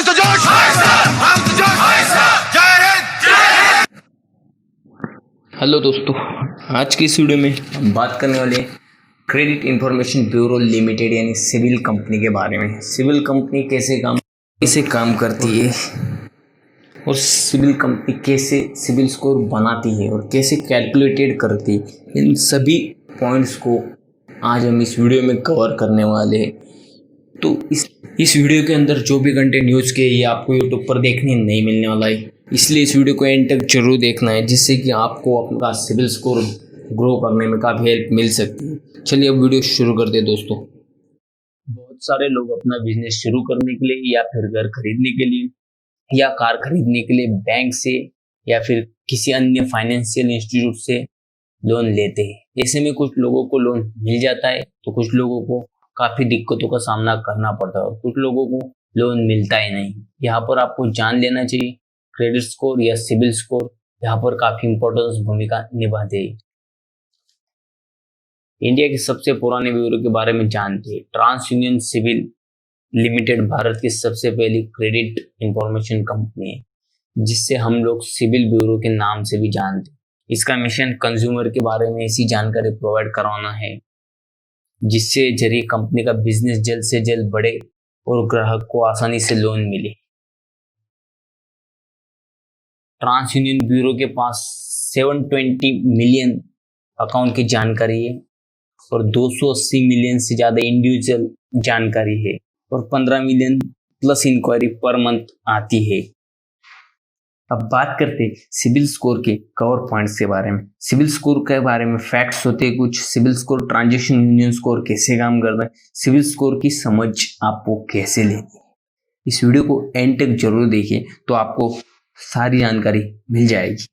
जोश तो जोश, हम तो जोश, जय हिंद। हेलो दोस्तों, आज की इस वीडियो में हम बात करने वाले हैं क्रेडिट इंफॉर्मेशन ब्यूरो लिमिटेड यानी सिविल कंपनी के बारे में। सिविल कंपनी कैसे काम करती है और सिविल कंपनी कैसे सिविल स्कोर बनाती है और कैसे कैलकुलेटेड करती है, इन सभी पॉइंट्स को आज हम इस वीडियो में कवर करने वाले हैं। तो इस वीडियो के अंदर जो भी कंटेंट न्यूज़ के ये आपको यूट्यूब पर देखने नहीं मिलने वाला है, इसलिए इस वीडियो को एंड तक जरूर देखना है, जिससे कि आपको अपना सिविल स्कोर ग्रो करने में काफ़ी हेल्प मिल सकती है। चलिए अब वीडियो शुरू करते हैं दोस्तों। बहुत सारे लोग अपना बिजनेस शुरू करने के लिए या फिर घर खरीदने के लिए या कार खरीदने के लिए बैंक से या फिर किसी अन्य फाइनेंशियल इंस्टीट्यूट से लोन लेते हैं। ऐसे में कुछ लोगों को लोन मिल जाता है तो कुछ लोगों को काफ़ी दिक्कतों का सामना करना पड़ता है और कुछ लोगों को लोन मिलता ही नहीं। यहाँ पर आपको जान लेना चाहिए क्रेडिट स्कोर या सिविल स्कोर यहाँ पर काफ़ी इंपॉर्टेंस भूमिका निभाते हैं। इंडिया के सबसे पुराने ब्यूरो के बारे में जानते हैं। TransUnion CIBIL limited Bharat की सबसे पहली क्रेडिट इंफॉर्मेशन कंपनी है, जिससे हम लोग सिविल ब्यूरो के नाम से भी जानते हैं। इसका मिशन कंज्यूमर के बारे में ऐसी जानकारी प्रोवाइड करवाना है जिससे जरिए कंपनी का बिजनेस जल्द से जल्द बढ़े और ग्राहक को आसानी से लोन मिले। ट्रांस यूनियन ब्यूरो के पास 720 मिलियन अकाउंट की जानकारी है और 280 मिलियन से ज़्यादा इंडिविजुअल जानकारी है और 15 million plus inquiry per month आती है। अब बात करते हैं सिविल स्कोर के कवर पॉइंट्स के बारे में। सिविल स्कोर के बारे में फैक्ट्स होते हैं कुछ। CIBIL score transaction union score कैसे काम करता है, सिविल स्कोर की समझ आपको कैसे लेनी है, इस वीडियो को एंड तक जरूर देखिए तो आपको सारी जानकारी मिल जाएगी।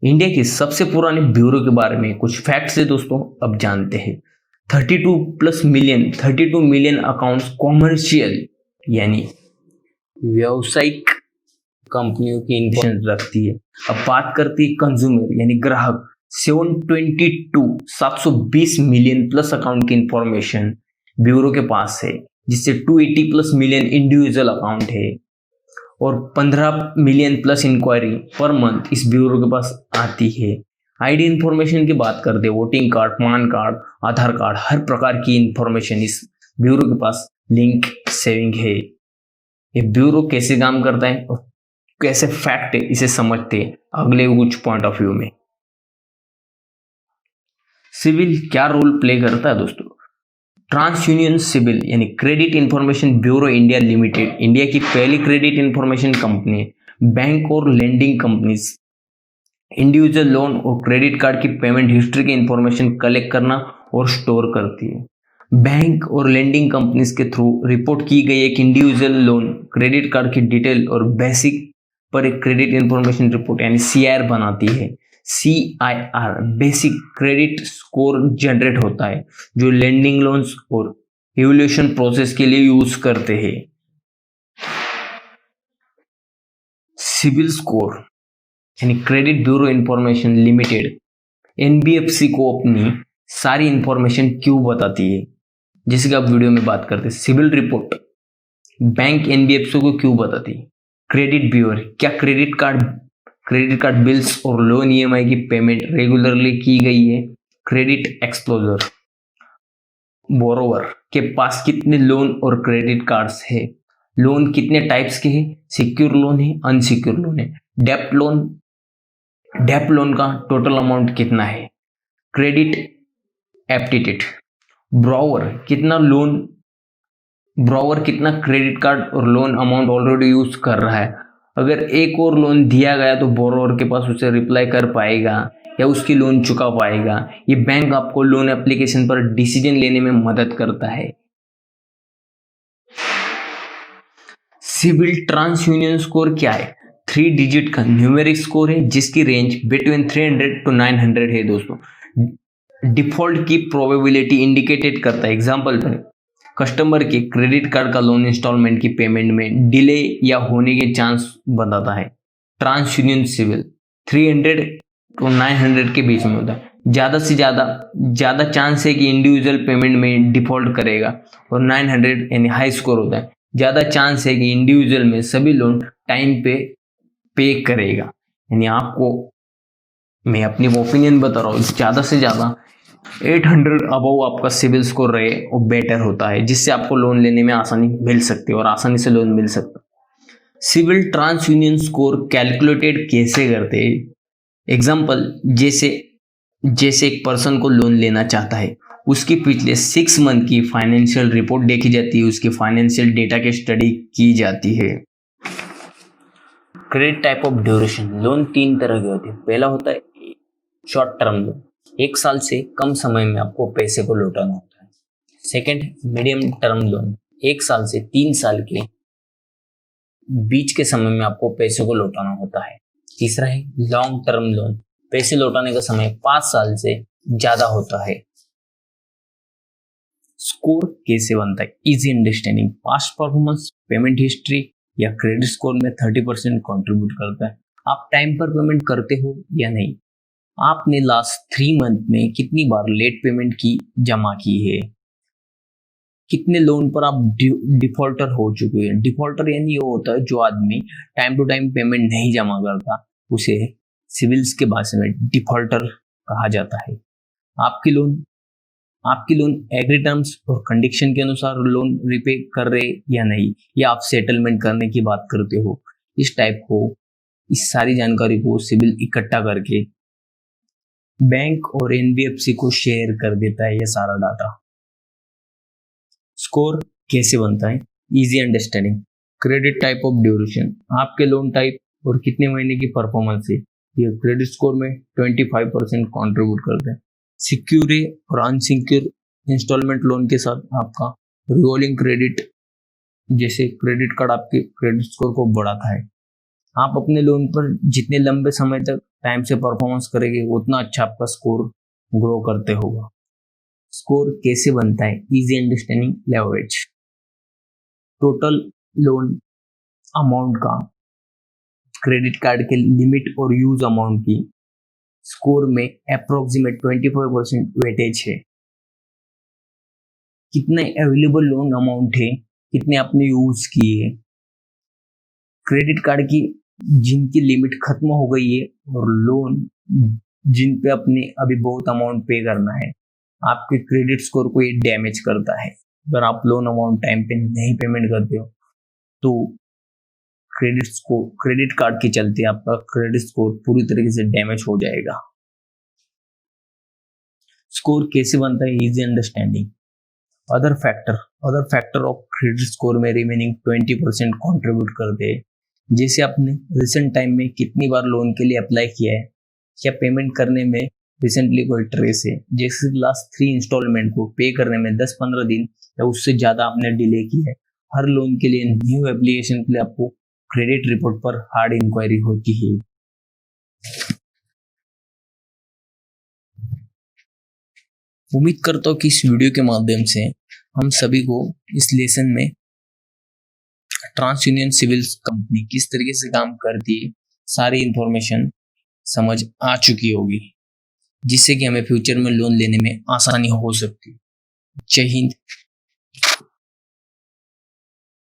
इंडिया के सबसे पुराने ब्यूरो के बारे में कुछ फैक्ट्स है दोस्तों, अब जानते हैं। 32 मिलियन अकाउंट्स कॉमर्शियल यानी व्यावसायिक कंपनियों की इन्फॉर्मेशन रखती है। अब बात करती है कंज्यूमर यानी ग्राहक। 720 मिलियन प्लस अकाउंट की इंफॉर्मेशन ब्यूरो के पास है, जिससे 280 प्लस मिलियन इंडिविजुअल अकाउंट है और 15 million plus inquiry per month इस ब्यूरो के पास आती है। आईडी इंफॉर्मेशन की बात करते हैं। वोटिंग कार्ड, पैन कार्ड, आधार कार्ड, हर प्रकार की इंफॉर्मेशन इस ब्यूरो के पास लिंक सेविंग है। ये ब्यूरो कैसे काम करता है और कैसे फैक्ट है इसे समझते हैं अगले कुछ पॉइंट ऑफ व्यू में। सिविल क्या रोल प्ले करता है दोस्तों। ट्रांस यूनियन सिविल यानी credit information bureau India limited India की पहली क्रेडिट इंफॉर्मेशन कंपनी है। बैंक और लेंडिंग कंपनीज इंडिविजुअल लोन और क्रेडिट कार्ड की पेमेंट हिस्ट्री की इंफॉर्मेशन कलेक्ट करना और स्टोर करती है। बैंक और लेंडिंग कंपनीज के थ्रू रिपोर्ट की गई एक इंडिविजुअल लोन, क्रेडिट कार्ड की डिटेल और बेसिक पर एक क्रेडिट इंफॉर्मेशन रिपोर्ट यानी CIR बनाती है। CIR basic credit score generate होता है जो लेंडिंग लोन्स और इवोल्यूशन प्रोसेस के लिए यूज करते हैं। सिविल स्कोर यानी credit bureau information limited NBFC को अपनी सारी इंफॉर्मेशन क्यों बताती है, जैसे कि आप वीडियो में बात करते हैं। सिविल रिपोर्ट बैंक NBFC को क्यों बताती है। क्रेडिट ब्यूरो क्या क्रेडिट कार्ड बिल्स और लोन EMI की पेमेंट रेगुलरली की गई है। क्रेडिट एक्सप्लोजर बोरोवर के पास कितने लोन और क्रेडिट कार्ड्स है। लोन कितने टाइप्स के हैं, सिक्योर लोन है, अनसिक्योर लोन है। डेप्ट लोन का टोटल अमाउंट कितना है। क्रेडिट एप्टीट्यूड ब्रोवर कितना क्रेडिट कार्ड और लोन अमाउंट ऑलरेडी यूज कर रहा है। अगर एक और लोन दिया गया तो बोरोवर के पास उसे रिप्लाई कर पाएगा या उसकी लोन चुका पाएगा। ये बैंक आपको लोन एप्लीकेशन पर डिसीजन लेने में मदद करता है। सिविल ट्रांस यूनियन स्कोर क्या है। 3 डिजिट का न्यूमेरिक स्कोर है जिसकी रेंज बिटवीन 300 to 900 है दोस्तों। डिफॉल्ट की प्रोबेबिलिटी इंडिकेटेड करता है। एग्जाम्पल पर कस्टमर के क्रेडिट कार्ड का लोन इंस्टॉलमेंट की पेमेंट में डिले या होने के चांस बताता है। ट्रांस यूनियन सिविल 300 to 900 के बीच में होता है। ज़्यादा से ज़्यादा चांस है कि इंडिविजुअल पेमेंट में डिफॉल्ट करेगा और 900 यानी हाई स्कोर होता है ज़्यादा चांस है कि इंडिविजुअल में सभी लोन टाइम पे करेगा। यानी आपको मैं अपनी ओपिनियन बता रहा हूँ, ज़्यादा से ज़्यादा 800 अबव आपका सिविल स्कोर रहे वो बेटर होता है, जिससे आपको लोन लेने में आसानी मिल सकती है और आसानी से लोन मिल सकता है। CIBIL TransUnion score calculated कैसे करते हैं? एग्जाम्पल, जैसे एक पर्सन को लोन लेना चाहता है, उसकी पिछले 6 मंथ की फाइनेंशियल रिपोर्ट देखी जाती है, उसके फाइनेंशियल डेटा की स्टडी की जाती है। Credit type of duration, loan 3 तरह के होते हैं। पहला होता है शॉर्ट टर्म लोन, 1 साल से कम समय में आपको पैसे को लौटाना होता है। सेकेंड, मीडियम टर्म लोन, 1 साल से 3 साल के बीच के समय में आपको पैसे को लौटाना होता है। तीसरा है लॉन्ग टर्म लोन, पैसे लौटाने का समय 5 साल से ज्यादा होता है। स्कोर कैसे बनता है? Easy understanding, past performance, payment history या क्रेडिट स्कोर में 30% कंट्रीब्यूट करता है। आप टाइम पर पेमेंट करते हो या नहीं, आपने लास्ट 3 मंथ में कितनी बार लेट पेमेंट की जमा की है, कितने लोन पर आप डिफॉल्टर हो चुके हैं। डिफॉल्टर यानी वो होता है जो आदमी टाइम टू टाइम पेमेंट नहीं जमा करता, उसे सिविल्स के भाषा में डिफॉल्टर कहा जाता है। आपकी लोन एग्री टर्म्स और कंडीशन के अनुसार लोन रिपे कर रहे या नहीं, या आप सेटलमेंट करने की बात करते हो। इस सारी जानकारी को सिविल इकट्ठा करके बैंक और एनबीएफसी को शेयर कर देता है, ये सारा डाटा। स्कोर कैसे बनता है? Easy understanding, credit type of duration, आपके लोन टाइप और कितने महीने की परफॉर्मेंस है, ये क्रेडिट स्कोर में 25% कंट्रीब्यूट करते हैं। सिक्योर और अनसिक्योर इंस्टॉलमेंट लोन के साथ आपका रिवॉल्विंग क्रेडिट, जैसे क्रेडिट कार्ड आपके क्रेडिट स्कोर को बढ़ाता है। आप अपने लोन पर जितने लंबे समय तक टाइम से परफॉर्मेंस करेंगे, उतना अच्छा आपका स्कोर ग्रो करते होगा। स्कोर कैसे बनता है? Easy understanding, leverage, total loan amount का क्रेडिट कार्ड के लिमिट और यूज अमाउंट की स्कोर में अप्रोक्सीमेट 25% वेटेज है। कितने अवेलेबल लोन अमाउंट है, कितने आपने यूज किए, क्रेडिट कार्ड की जिनकी लिमिट खत्म हो गई है और लोन जिन पे अपने अभी बहुत अमाउंट पे करना है, आपके क्रेडिट स्कोर को ये डैमेज करता है। अगर आप लोन अमाउंट टाइम पे नहीं पेमेंट करते हो तो क्रेडिट कार्ड के चलते आपका क्रेडिट स्कोर पूरी तरीके से डैमेज हो जाएगा। स्कोर कैसे बनता है? Easy understanding, other factor of credit score में रिमेनिंग 20% कंट्रीब्यूट करते हैं। जैसे आपने रिसेंट टाइम में कितनी बार लोन के लिए अप्लाई किया है, क्या पेमेंट करने में रिसेंटली कोई ट्रेस है, जैसे लास्ट 3 इंस्टॉलमेंट को पे करने में 10-15 दिन या उससे ज्यादा आपने डिले की है। हर लोन के लिए न्यू एप्लीकेशन के लिए आपको क्रेडिट रिपोर्ट पर हार्ड इंक्वायरी होती है। उम्मीद करता हूँ कि इस वीडियो के माध्यम से हम सभी को इस लेसन में ट्रांस यूनियन सिविल कंपनी किस तरीके से काम करती है, सारी इंफॉर्मेशन समझ आ चुकी होगी, जिससे कि हमें फ्यूचर में लोन लेने में आसानी हो सकती है। जय हिंद,